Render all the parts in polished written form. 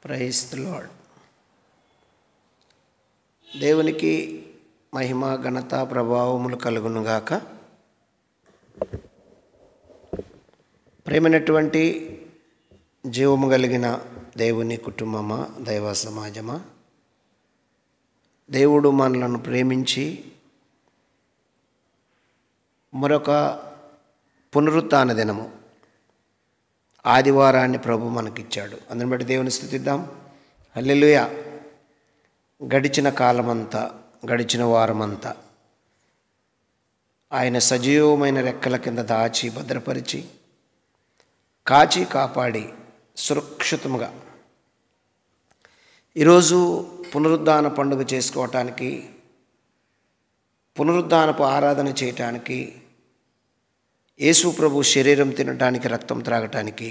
Praise the lord. దేవునికి మహిమ ఘనత ప్రభావములు కలుగునుగాక. ప్రేమైనటువంటి జీవము కలిగిన దేవుని కుటుంబమా, దైవ సమాజమా, దేవుడు మనలను ప్రేమించి మరొక పునరుత్థాన దినము ఆదివారాన్ని ప్రభు మనకిచ్చాడు. అందుని బట్టి దేవుని స్తుతిద్దాం. హల్లెలూయా. గడిచిన కాలమంతా, గడిచిన వారమంతా ఆయన సజీవమైన రెక్కల కింద దాచి భద్రపరిచి కాచి కాపాడి సురక్షితంగా ఈరోజు పునరుద్ధాన పండుగ చేసుకోవటానికి, పునరుద్ధానపు ఆరాధన చేయటానికి, యేసు ప్రభు శరీరం తినటానికి, రక్తం త్రాగటానికి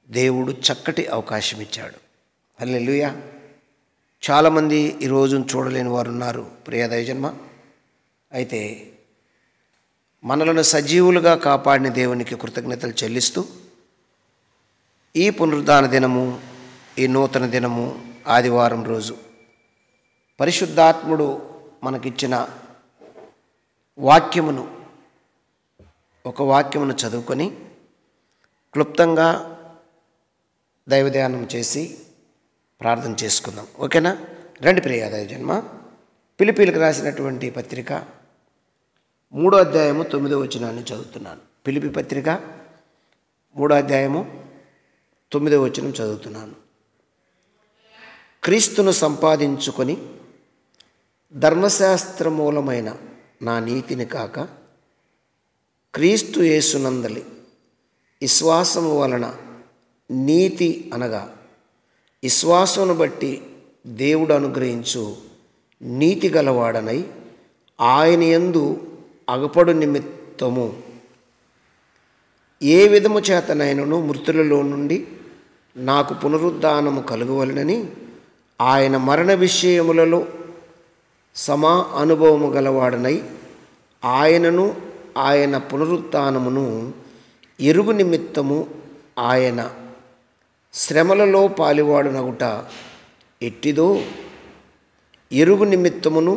దేవుడు చక్కటి అవకాశం ఇచ్చాడు. హల్లెలూయా. చాలామంది ఈ రోజును చూడలేని వారు ఉన్నారు ప్రియ దైవజన్మ. అయితే మనలను సజీవులుగా కాపాడిన దేవునికి కృతజ్ఞతలు చెల్లిస్తూ ఈ పునరుద్ధాన దినము, ఈ నూతన దినము, ఆదివారం రోజు పరిశుద్ధాత్ముడు మనకిచ్చిన వాక్యమును, ఒక వాక్యమును చదువుకొని క్లుప్తంగా దైవధ్యానం చేసి ప్రార్థన చేసుకుందాం. ఓకేనా? రండి ప్రియ దైవజన్మ. ఫిలిప్పీలకు రాసినటువంటి పత్రిక 3వ అధ్యాయము 9వ వచనాన్ని చదువుతున్నాను. ఫిలిప్పీ పత్రిక 3వ అధ్యాయము 9వ వచనం చదువుతున్నాను. క్రీస్తును సంపాదించుకొని ధర్మశాస్త్ర మూలమైన నా నీతిని కాక క్రీస్తు యేసునందలి విశ్వాసము వలన నీతి అనగా విశ్వాసమును బట్టి దేవుడు అనుగ్రహించు నీతి గలవాడనై ఆయన యందు అగపడు నిమిత్తము ఏ విధము చేతనైనను మృతులలో నుండి నాకు పునరుద్ధానము కలుగవలెనని ఆయన మరణ విషయములలో సమా అనుభవము గలవాడనై ఆయనను ఆయన పునరుత్థానమును ఎరుగు నిమిత్తము ఆయన శ్రమలలో పాలివాడునగుట ఎట్టిదో ఎరుగు నిమిత్తమును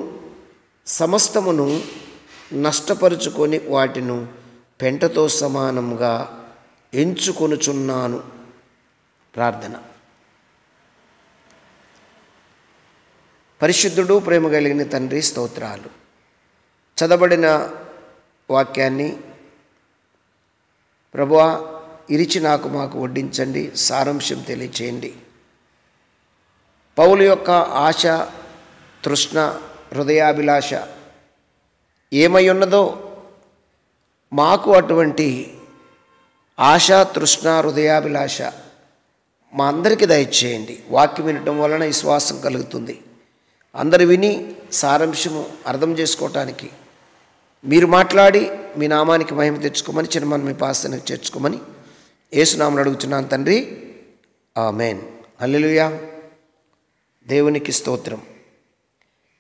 సమస్తమును నష్టపరుచుకొని వాటిను పెంటతో సమానంగా ఎంచుకొనుచున్నాను. ప్రార్థన. పరిశుద్ధుడు, ప్రేమ కలిగిన తండ్రి, స్తోత్రాలు. చదవబడిన వాక్యాన్ని ప్రభువా ఇరిచి మాకు వడ్డించండి, సారాంశం తెలియచేయండి. పౌలు యొక్క ఆశ, తృష్ణ, హృదయాభిలాష ఏమై ఉన్నదో మాకు అటువంటి ఆశ, తృష్ణ, హృదయాభిలాష మా అందరికీ దయచేయండి. వాక్యం వినటం వలన విశ్వాసం కలుగుతుంది. అందరు విని సారాంశము అర్థం చేసుకోవటానికి మీరు మాట్లాడి మీ నామానికి మహిమ తెచ్చుకోమని, చిన్నమని మీ పాసనకు చేర్చుకోమని యేసునామములో అడుగుతున్నాను తండ్రి. ఆమేన్. హల్లెలూయా. దేవునికి స్తోత్రం.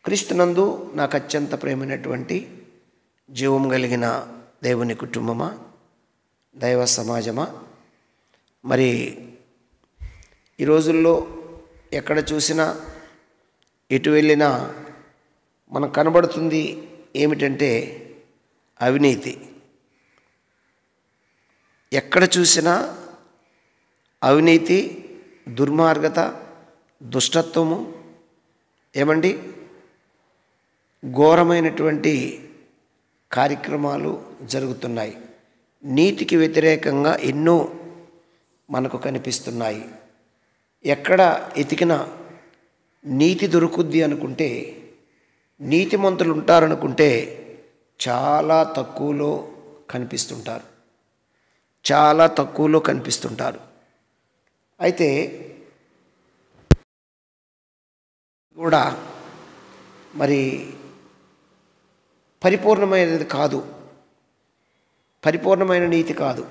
క్రీస్తునందు నాకు అత్యంత ప్రేమైనటువంటి జీవం కలిగిన దేవుని కుటుంబమా, దైవ సమాజమా, మరి ఈ రోజుల్లో ఎక్కడ చూసినా, ఎటు వెళ్ళినా మనకు కనబడుతుంది ఏమిటంటే అవినీతి. ఎక్కడ చూసినా అవినీతి, దుర్మార్గత, దుష్టత్వము, ఏమండి ఘోరమైనటువంటి కార్యక్రమాలు జరుగుతున్నాయి. నీతికి వ్యతిరేకంగా ఎన్నో మనకు కనిపిస్తున్నాయి. ఎక్కడ ఎతికినా నీతి దొరుకుద్ది అనుకుంటే, నీతిమంతులు ఉంటారనుకుంటే చాలా తక్కువలో కనిపిస్తుంటారు, చాలా తక్కువలో కనిపిస్తుంటారు. అయితే కూడా మరి పరిపూర్ణమైనది కాదు, పరిపూర్ణమైన నీతి కాదు.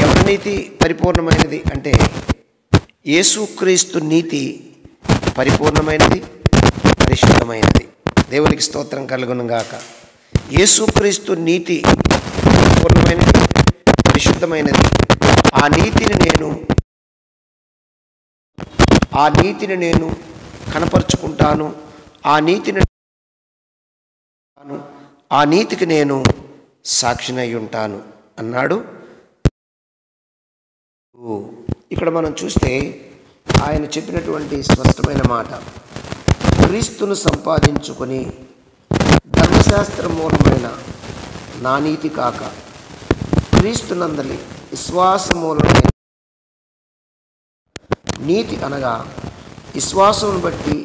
ఎవరి నీతి పరిపూర్ణమైనది అంటే యేసుక్రీస్తు నీతి పరిపూర్ణమైనది, పరిశుద్ధమైనది. దేవునికి స్తోత్రం కలుగును గాక. యేసుక్రీస్తు నీతి సంపూర్ణమైనది, పరిశుద్ధమైనది. ఆ నీతిని నేను కనపరుచుకుంటాను. ఆ నీతికి నేను సాక్షినై ఉంటాను అన్నాడు. ఇక్కడ మనం చూస్తే ఆయన చెప్పినటువంటి స్పష్టమైన మాట, క్రీస్తును సంపాదించుకొని ధర్మశాస్త్ర మూలమైన నా నీతి కాక క్రీస్తునందలి విశ్వాస మూలమైన నీతి అనగా విశ్వాసమును బట్టి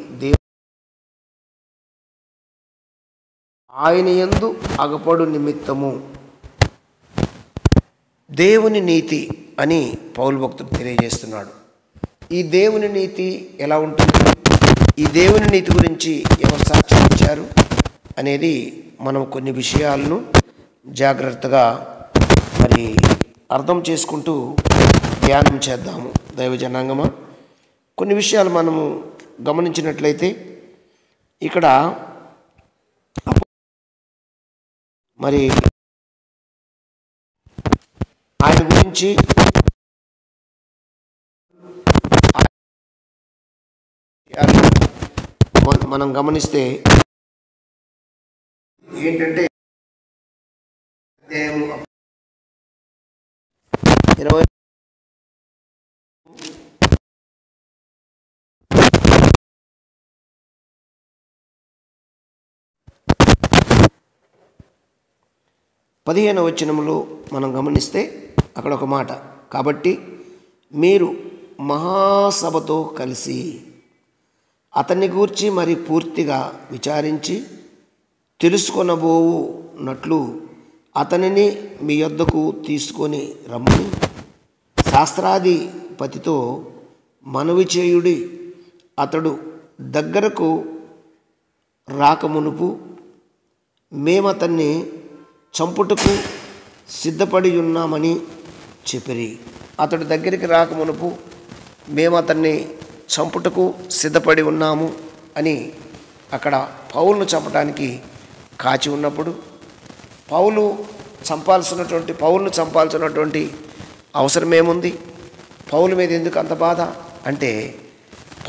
ఆయన యందు అగపడు నిమిత్తము దేవుని నీతి అని పౌలు భక్తుడు తెలియజేస్తున్నాడు. ఈ దేవుని నీతి ఎలా ఉంటుంది, ఈ దేవుని నీతి గురించి ఎవరు సాక్ష్యం ఇచ్చారు అనేది మనం కొన్ని విషయాలను జాగ్రత్తగా మరి అర్థం చేసుకుంటూ ధ్యానం చేద్దాము. దైవ జనాంగమా, కొన్ని విషయాలు మనము గమనించినట్లయితే ఇక్కడ మరి ఆయన గురించి మనం గమనిస్తే ఏంటంటే 20 15వ వచనములో మనం గమనిస్తే అక్కడ ఒక మాట, కాబట్టి మీరు మహాసభతో కలిసి అతన్ని గూర్చి మరి పూర్తిగా విచారించి తెలుసుకొనబోవునట్లు అతనిని మీ యొద్దకు తీసుకొని రమ్మని శాస్త్రాధిపతితో మనవి చేయుడి. అతడు దగ్గరకు రాకమునుపు మేమతన్ని చంపుటకు సిద్ధపడి ఉన్నామని చెప్పిరి. అతడు దగ్గరికి రాకమునుపు మేము అతన్ని చంపుటకు సిద్ధపడి ఉన్నాము అని అక్కడ పౌలును చంపడానికి కాచి ఉన్నప్పుడు పౌలును చంపాల్సినటువంటి అవసరం ఏముంది? పౌలు మీద ఎందుకు అంత బాధ అంటే,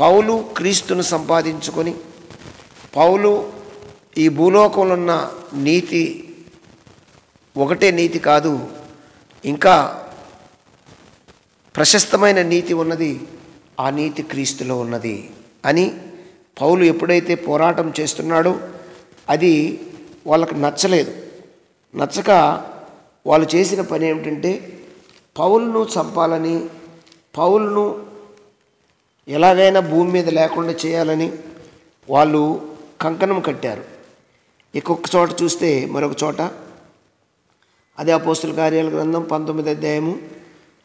పౌలు క్రీస్తును సంపాదించుకొని పౌలు ఈ భూలోకంలో ఉన్న నీతి ఒకటే నీతి కాదు, ఇంకా ప్రశస్తమైన నీతి ఉన్నది, ఆ నీతి క్రీస్తులో ఉన్నది అని పౌలు ఎప్పుడైతే పోరాటం చేస్తున్నాడో అది వాళ్ళకు నచ్చక వాళ్ళు చేసిన పని ఏమిటంటే పౌలును చంపాలని, పౌలును ఎలాగైనా భూమి మీద లేకుండా చేయాలని వాళ్ళు కంకణం కట్టారు. ఇంకొక చోట చూస్తే మరొక చోట అదే అపోస్తుల కార్యాల గ్రంథం 19వ అధ్యాయము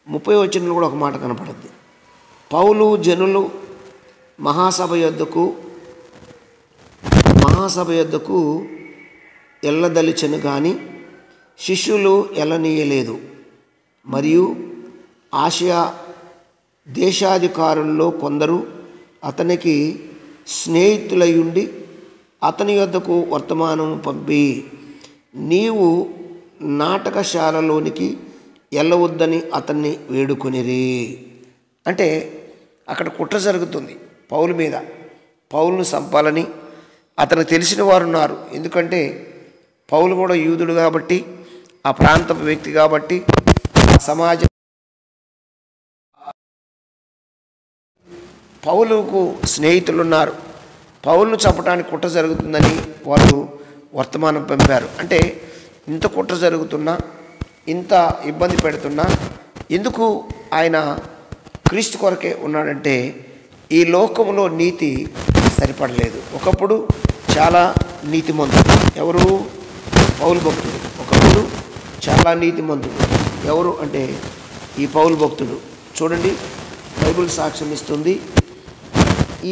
30వ వచనంలో కూడా ఒక మాట కనపడుద్ది. పౌలు జనులు మహాసభ యొద్దకు ఎల్లదలిచెను కానీ శిష్యులు ఎల్లనీయలేదు. మరియు ఆసియా దేశాధికారుల్లో కొందరు అతనికి స్నేహితులయుండి అతని యొద్దకు వర్తమానం పంపి నీవు నాటకశాలలోనికి వెళ్ళవద్దని అతన్ని వేడుకొనిరి. అంటే అక్కడ కుట్ర జరుగుతుంది పౌలు మీద. పౌలును చంపాలని అతనికి తెలిసిన వారు ఉన్నారు. ఎందుకంటే పౌలు కూడా యూదుడు కాబట్టి, ఆ ప్రాంతపు వ్యక్తి కాబట్టి, ఆ సమాజం పౌలుకు స్నేహితులు ఉన్నారు. పౌలును చంపడానికి కుట్ర జరుగుతుందని వాళ్ళు వర్తమానం పంపారు. అంటే ఇంత కుట్ర జరుగుతున్నా, ఇంత ఇబ్బంది పెడుతున్నా ఎందుకు ఆయన క్రీస్తు కొరకే ఉన్నాడంటే ఈ లోకంలో నీతి సరిపడలేదు. ఒకప్పుడు చాలా నీతిమంతుడు ఎవరు? పౌలు భక్తుడు. ఒకప్పుడు చాలా నీతిమంతుడు ఎవరు అంటే ఈ పౌలు భక్తుడు. చూడండి, బైబిల్ సాక్ష్యం ఇస్తుంది.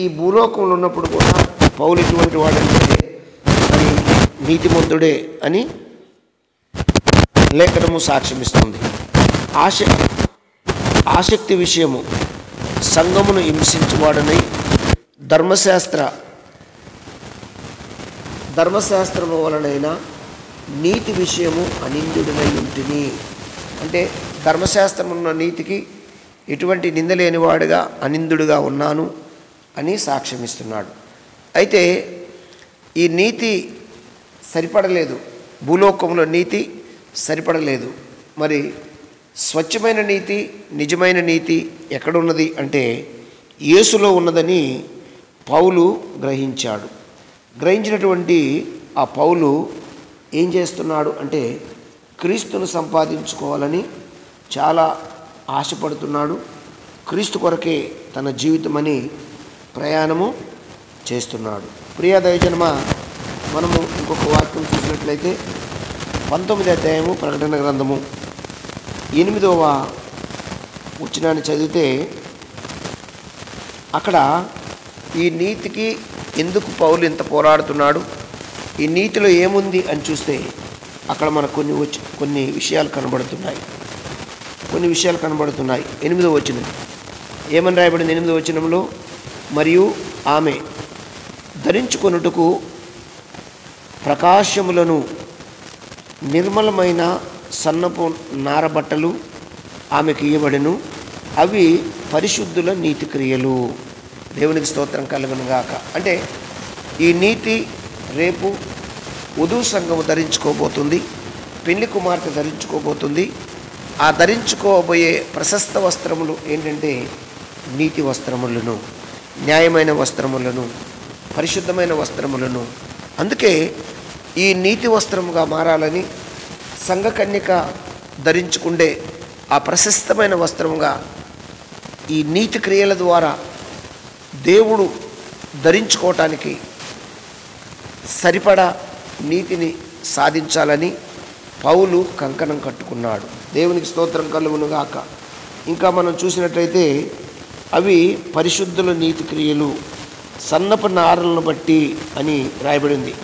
ఈ భూలోకంలో ఉన్నప్పుడు కూడా పౌలు ఎటువంటి వాడంటే మరి నీతిమంతుడే అని లేఖనము సాక్ష్యం ఇస్తుంది. ఆసక్తి విషయము సంఘమును హింసించువాడనై ధర్మశాస్త్రము వలనైనా నీతి విషయము అనిందుడినై ఉంటిని. అంటే ధర్మశాస్త్రమున్న నీతికి ఎటువంటి నిందలేనివాడుగా అనిందుడిగా ఉన్నాను అని సాక్ష్యం ఇస్తున్నాడు. అయితే ఈ నీతి సరిపడలేదు, భూలోకంలో నీతి సరిపడలేదు. మరి స్వచ్ఛమైన నీతి, నిజమైన నీతి ఎక్కడున్నది అంటే యేసులో ఉన్నదని పౌలు గ్రహించాడు. గ్రహించినటువంటి ఆ పౌలు ఏం చేస్తున్నాడు అంటే క్రీస్తును సంపాదించుకోవాలని చాలా ఆశపడుతున్నాడు. క్రీస్తు కొరకే తన జీవితమని ప్రయాణము చేస్తున్నాడు. ప్రియ దైవజనమ, మనము ఇంకొక వాక్యం చూసినట్లయితే 19వ అధ్యాయము ప్రకటన గ్రంథము 8వ వచనాన్ని చదివితే అక్కడ ఈ నీతికి ఎందుకు పౌలు ఇంత పోరాడుతున్నాడు, ఈ నీతిలో ఏముంది అని చూస్తే అక్కడ మనకు కొన్ని విషయాలు కనబడుతున్నాయి. 8వ వచనం ఏమని రాయబడింది? 8వ వచనంలో, మరియు ఆమె ధరించుకొనుటకు ప్రకాశములను నిర్మలమైన సన్నపు నారబట్టలు ఆమెకు ఇయ్యబడెను, అవి పరిశుద్ధుల నీతి క్రియలు. దేవునికి స్తోత్రం కలుగునుగాక. అంటే ఈ నీతి రేపు వధూ సంఘము ధరించుకోబోతుంది, పెళ్లి కుమార్తె ధరించుకోబోతుంది. ఆ ధరించుకోబోయే ప్రశస్త వస్త్రములు ఏంటంటే నీతి వస్త్రములను, న్యాయమైన వస్త్రములను, పరిశుద్ధమైన వస్త్రములను. అందుకే ఈ నీతి వస్త్రముగా మారాలని సంఘకన్యక ధరించుకుండే ఆ ప్రశస్తమైన వస్త్రముగా ఈ నీతి క్రియల ద్వారా దేవుడు ధరించుకోవటానికి సరిపడా నీతిని సాధించాలని పౌలు కంకణం కట్టుకున్నాడు. దేవునికి స్తోత్రం కలుగునుగాక. ఇంకా మనం చూసినట్లయితే అవి పరిశుద్ధుల నీతి క్రియలు సన్నపు నారలను బట్టి అని రాయబడింది.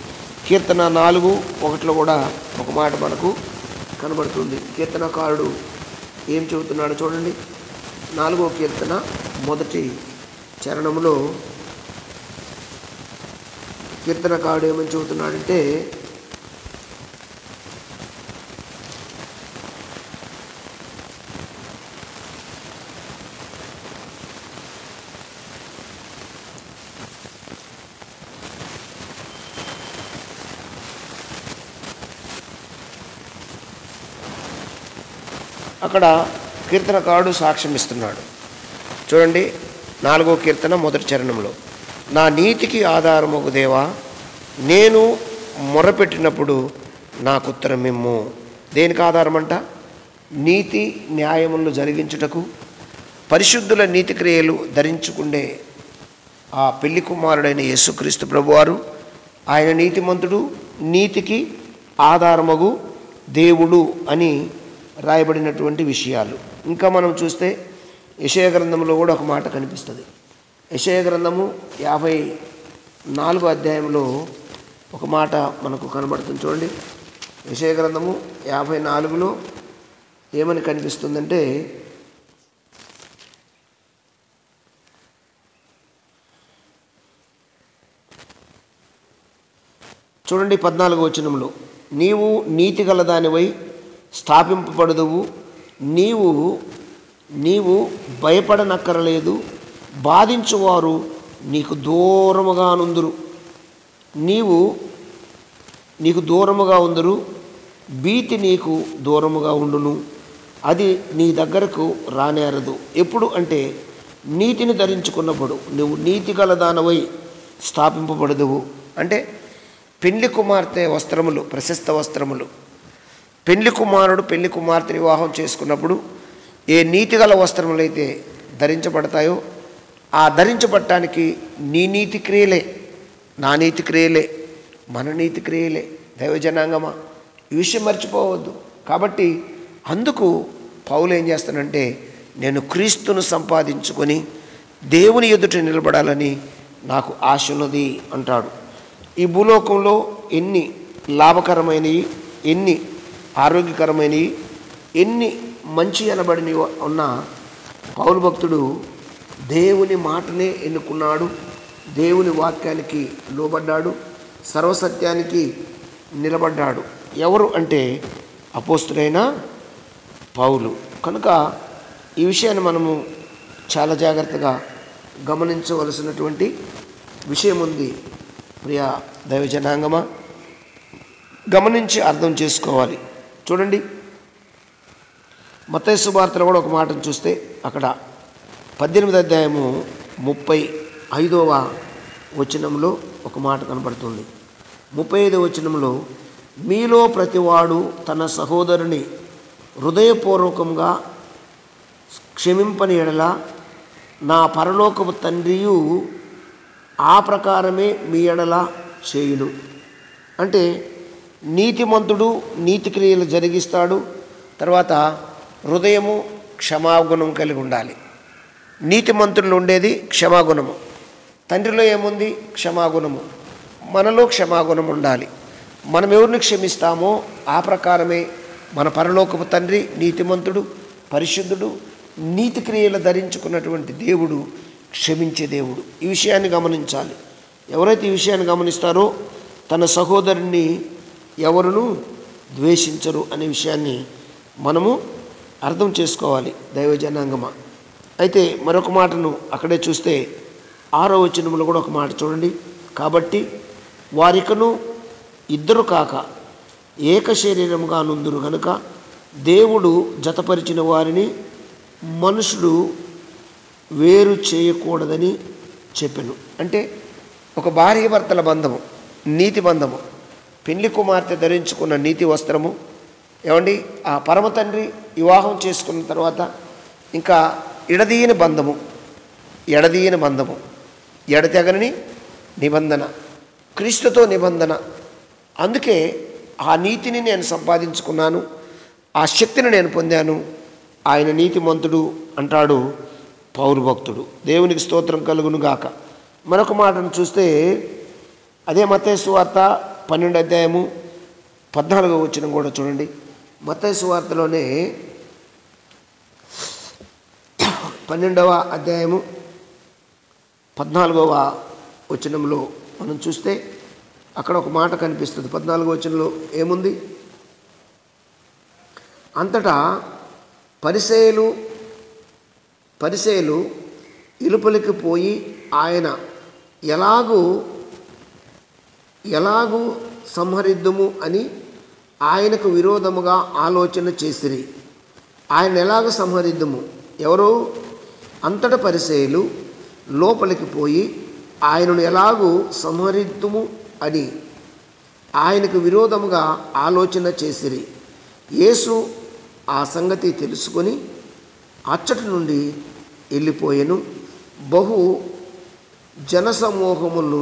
కీర్తన 4:1 కూడా ఒక మాట మనకు కనబడుతుంది. కీర్తనకారుడు ఏం చెబుతున్నాడు చూడండి. 4వ కీర్తన 1వ చరణంలో కీర్తనకారుడు ఏమని చెబుతున్నాడంటే, అక్కడ కీర్తనకారుడు సాక్ష్యం ఇస్తున్నాడు. చూడండి 4వ కీర్తన 1వ చరణంలో, నా నీతికి ఆధారమగు దేవా, నేను మొరపెట్టినప్పుడు నాకు ఉత్తరమిమ్ము. దేనికి ఆధారమంట? నీతి న్యాయములను జరిగించుటకు, పరిశుద్ధుల నీతి క్రియలు ధరించుకుండే ఆ పెళ్లి కుమారుడైన యేసుక్రీస్తు ప్రభువారు, ఆయన నీతిమంతుడు, నీతికి ఆధారమగు దేవుడు అని రాయబడినటువంటి విషయాలు. ఇంకా మనం చూస్తే యెషయా గ్రంథంలో కూడా ఒక మాట కనిపిస్తుంది. యెషయా గ్రంథము 54వ అధ్యాయంలో ఒక మాట మనకు కనబడుతుంది. చూడండి, యెషయా గ్రంథము 54లో ఏమని కనిపిస్తుందంటే, చూడండి 14వ వచనంలో, నీవు నీతి గల దానివై స్థాపింపబడదువు, నీవు భయపడనక్కరలేదు, బాధించువారు నీకు దూరముగా నుందురు, నీకు దూరముగా ఉందరు, భీతి నీకు దూరముగా ఉండును, అది నీ దగ్గరకు రానేరదు. ఎప్పుడు అంటే నీతిని ధరించుకున్నప్పుడు నువ్వు నీతి గల దానవై స్థాపింపబడదువు. అంటే పెళ్లి కుమార్తె వస్త్రములు, ప్రశస్త వస్త్రములు, పెళ్లి కుమారుడు పెళ్లి కుమార్తె వివాహం చేసుకున్నప్పుడు ఏ నీతిగల వస్త్రములైతే ధరించబడతాయో ఆ ధరించబడటానికి నీ నీతి క్రియలే, నా నీతి క్రియలే, మన నీతి క్రియలే. దైవజనాంగమా, ఈ విషయం మర్చిపోవద్దు. కాబట్టి అందుకు పౌలు ఏం చేస్తానంటే, నేను క్రీస్తును సంపాదించుకొని దేవుని ఎదుట నిలబడాలని నాకు ఆశ ఉన్నది అంటాడు. ఈ భూలోకంలో ఎన్ని లాభకరమైనవి, ఎన్ని ఆరోగ్యకరమైనవి, ఎన్ని మంచి అనబడినవి ఉన్నా పౌలు భక్తుడు దేవుని మాటనే ఎన్నుకున్నాడు, దేవుని వాక్యానికి లోబడ్డాడు, సర్వసత్యానికి నిలబడ్డాడు. ఎవరు అంటే అపోస్తులైన పౌలు. కనుక ఈ విషయాన్ని మనము చాలా జాగ్రత్తగా గమనించవలసినటువంటి విషయం ఉంది. ప్రియ దైవ జనాంగమా, గమనించి అర్థం చేసుకోవాలి. చూడండి, మత్తయి సువార్తలో కూడా ఒక మాటను చూస్తే అక్కడ 18వ అధ్యాయము 35వ వచనంలో ఒక మాట కనబడుతుంది. 35వ వచనంలో, మీలో ప్రతివాడు తన సహోదరుని హృదయపూర్వకంగా క్షమింపని ఎడల నా పరలోకపు తండ్రియు ఆ ప్రకారమే మీ ఎడల చేయును. అంటే నీతిమంతుడు నీతి క్రియలు జరిగిస్తాడు. తర్వాత హృదయము క్షమాగుణం కలిగి ఉండాలి. నీతిమంతుల్లో ఉండేది క్షమాగుణము. తండ్రిలో ఏముంది? క్షమాగుణము. మనలో క్షమాగుణం ఉండాలి. మనం ఎవరిని క్షమిస్తామో ఆ ప్రకారమే మన పరలోకపు తండ్రి నీతిమంతుడు, పరిశుద్ధుడు, నీతి క్రియలు ధరించుకున్నటువంటి దేవుడు క్షమించే దేవుడు. ఈ విషయాన్ని గమనించాలి. ఎవరైతే ఈ విషయాన్ని గమనిస్తారో తన సహోదరుని ఎవరును ద్వేషించరు అనే విషయాన్ని మనము అర్థం చేసుకోవాలి దైవజనాంగమా. అయితే మరొక మాటను అక్కడే చూస్తే 6వ వచనంలో కూడా ఒక మాట చూడండి. కాబట్టి వారికను ఇద్దరు కాక ఏక శరీరముగా నుందురు గనుక దేవుడు జతపరిచిన వారిని మనుషుడు వేరు చేయకూడదని చెప్పెను. అంటే ఒక భార్య భర్తల బంధము, నీతి బంధము, పెళ్లి కుమార్తె ధరించుకున్న నీతి వస్త్రము, ఏమండి ఆ పరమ తండ్రి వివాహం చేసుకున్న తర్వాత ఇంకా ఎడదీయని బంధము, ఎడతెగని నిబంధన, క్రీస్తుతో నిబంధన. అందుకే ఆ నీతిని నేను సంపాదించుకున్నాను, ఆ శక్తిని నేను పొందాను. ఆయన నీతిమంతుడు అంటాడు పౌలు భక్తుడు. దేవునికి స్తోత్రం కలుగును గాక. మరొక మాటను చూస్తే అదే మత్తయి సువార్త 12వ అధ్యాయము 14వ వచనం కూడా చూడండి. మత్తయి సువార్తలోనే 12వ అధ్యాయము 14వ వచనంలో మనం చూస్తే అక్కడ ఒక మాట కనిపిస్తుంది. 14వ వచనంలో ఏముంది? అంతటా పరిసయ్యులు ఇలుపలికి పోయి ఆయన ఎలాగూ సంహరిద్దుము అని ఆయనకు విరోధముగా ఆలోచన చేసిరి. ఆయన ఎలాగ సంహరిద్దుము? ఎవరు? అంతటా పరిసయ్యులు లోపలికి పోయి ఆయనను ఎలాగూ సంహరిద్దుము అని ఆయనకు విరోధముగా ఆలోచన చేసిరి. యేసు ఆ సంగతి తెలుసుకొని అచ్చటి నుండి వెళ్ళిపోయెను. బహు జనసమూహములను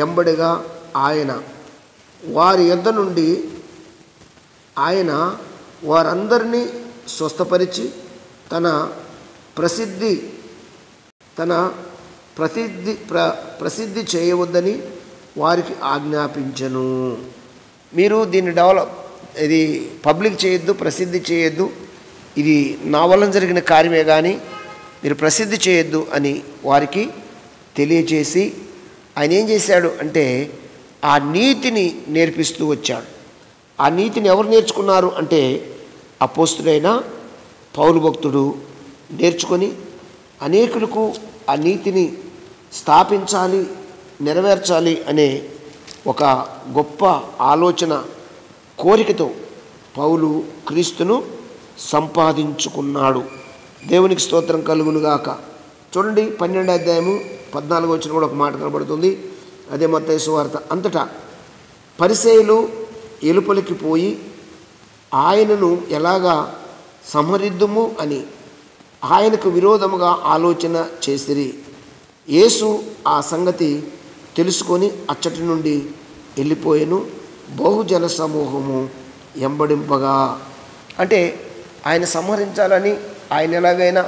ఎంబడిగా ఆయన వారి యొద్ద నుండి ఆయన వారందరినీ స్వస్థపరిచి తన ప్రసిద్ధి చేయవద్దని వారికి ఆజ్ఞాపించెను. మీరు దీన్ని ఇది పబ్లిక్ చేయొద్దు, ప్రసిద్ధి చేయొద్దు, ఇది నా వలన జరిగిన కార్యమే కానీ మీరు ప్రసిద్ధి చేయొద్దు అని వారికి తెలియచేసి ఆయన ఏం చేశాడు అంటే ఆ నీతిని నేర్పిస్తూ వచ్చాడు. ఆ నీతిని ఎవరు నేర్చుకున్నారు అంటే అపోస్తులైన పౌలు భక్తుడు నేర్చుకొని అనేకులకు ఆ నీతిని స్థాపించాలి, నెరవేర్చాలి అనే ఒక గొప్ప ఆలోచన, కోరికతో పౌలు క్రీస్తును సంపాదించుకున్నాడు. దేవునికి స్తోత్రం కలుగునుగాక. చూడండి 12వ అధ్యాయము 14వ వచనం కూడా ఒక మాట కనబడుతుంది. అదే మత్తయి సువార్త. అంతటా పరిసయ్యులు ఎలుపలికి పోయి ఆయనను ఎలాగా సంహరిద్దుము అని ఆయనకు విరోధముగా ఆలోచన చేసిరి. యేసు ఆ సంగతి తెలుసుకొని అచ్చటి నుండి వెళ్ళిపోయెను. బహుజన సమూహము ఎంబడింపగా. అంటే ఆయన సంహరించాలని, ఆయన ఎలాగైనా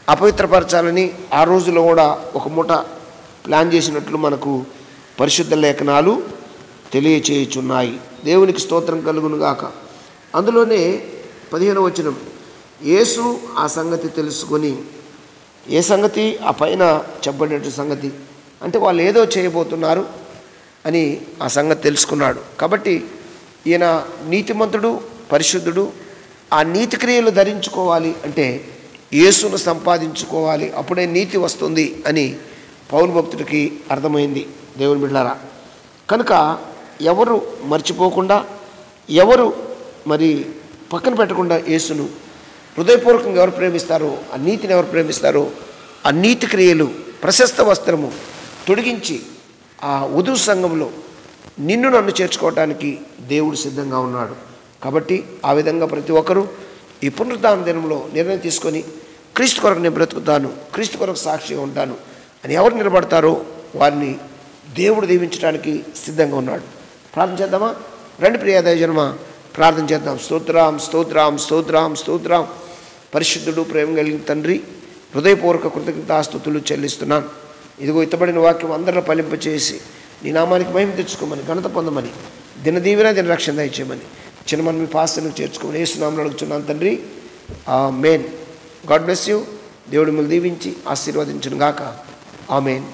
అపవిత్రపరచాలని ఆ రోజులో కూడా ఒక మూట ప్లాన్ చేసినట్లు మనకు పరిశుద్ధ లేఖనాలు తెలియచేయుచున్నాయి. దేవునికి స్తోత్రం కలుగునుగాక. అందులోనే 15వ వచనం, యేసు ఆ సంగతి తెలుసుకొని, ఏ సంగతి? ఆ పైన చెప్పబడినట్టు సంగతి అంటే వాళ్ళు ఏదో చేయబోతున్నారు అని ఆ సంగతి తెలుసుకున్నాడు. కాబట్టి ఈయన నీతిమంతుడు, పరిశుద్ధుడు. ఆ నీతి క్రియలు ధరించుకోవాలి అంటే యేసును సంపాదించుకోవాలి, అప్పుడే నీతి వస్తుంది అని పౌలు భక్తుడికి అర్థమైంది. దేవుని బిడ్డలారా, కనుక ఎవరు మర్చిపోకుండా, ఎవరు మరి పక్కన పెట్టకుండా యేసును హృదయపూర్వకంగా ఎవరు ప్రేమిస్తారో, ఆ నీతిని ఎవరు ప్రేమిస్తారో, ఆ నీతి క్రియలు ప్రశస్త వస్త్రము తొడిగించి ఆ వధువు సంఘంలో నిన్ను నన్ను చేర్చుకోవటానికి దేవుడు సిద్ధంగా ఉన్నాడు. కాబట్టి ఆ విధంగా ప్రతి ఒక్కరూ ఈ పునరుద్ధాన దినంలో నిర్ణయం తీసుకొని క్రీస్తు కొరకు నేను బ్రతుకుతాను, క్రీస్తు కొరకు సాక్షిగా ఉంటాను అని ఎవరు నిలబడతారో వారిని దేవుడు దీవించడానికి సిద్ధంగా ఉన్నాడు. ప్రార్థన చేద్దామా? రండి ప్రియ దైవజనమా, ప్రార్థన చేద్దాం. స్తోత్రం స్తోత్రం స్తోత్రం స్తోత్రం. పరిశుద్ధుడు, ప్రేమ కలిగిన తండ్రి, హృదయపూర్వక కృతజ్ఞతాస్తుతులు చెల్లిస్తున్నాను. ఇదిగో ఇత్తబడిన వాక్యం అందరిలో ఫలింపచేసి నీ నామానికి మహిమ తెచ్చుకోమని, ఘనత పొందమని, దినదీవెన దిన రక్షణ దయచేయమని చిన్న మనం మీ పాస్టర్ను చేర్చుకోమని యేసునామములో అడుగుతున్నాను తండ్రి. ఆమేన్. God bless you. దేవుడు మిమ్మల్ని దీవించి ఆశీర్వదించును గాక. ఆమేన్.